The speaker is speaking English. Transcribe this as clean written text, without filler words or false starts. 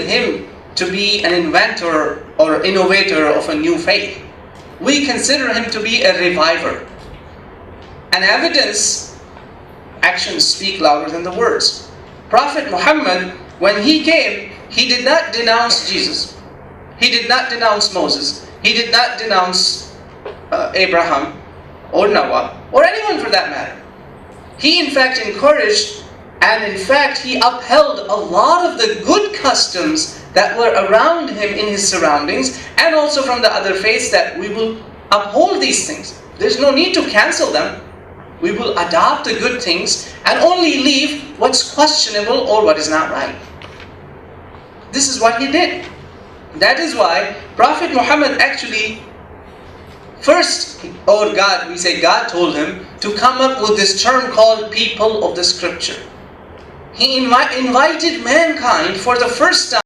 him to be an inventor or innovator of a new faith. We consider him to be a reviver. And evidence, actions speak louder than the words. Prophet Muhammad, when he came, he did not denounce Jesus. He did not denounce Moses. He did not denounce Abraham or Noah or anyone for that matter. He in fact encouraged and in fact he upheld a lot of the good customs that were around him in his surroundings, and also from the other faiths, that we will uphold these things. There's no need to cancel them. We will adopt the good things and only leave what's questionable or what is not right. This is what he did. That is why Prophet Muhammad actually first, or God, we say God told him to come up with this term called people of the scripture. He invited mankind for the first time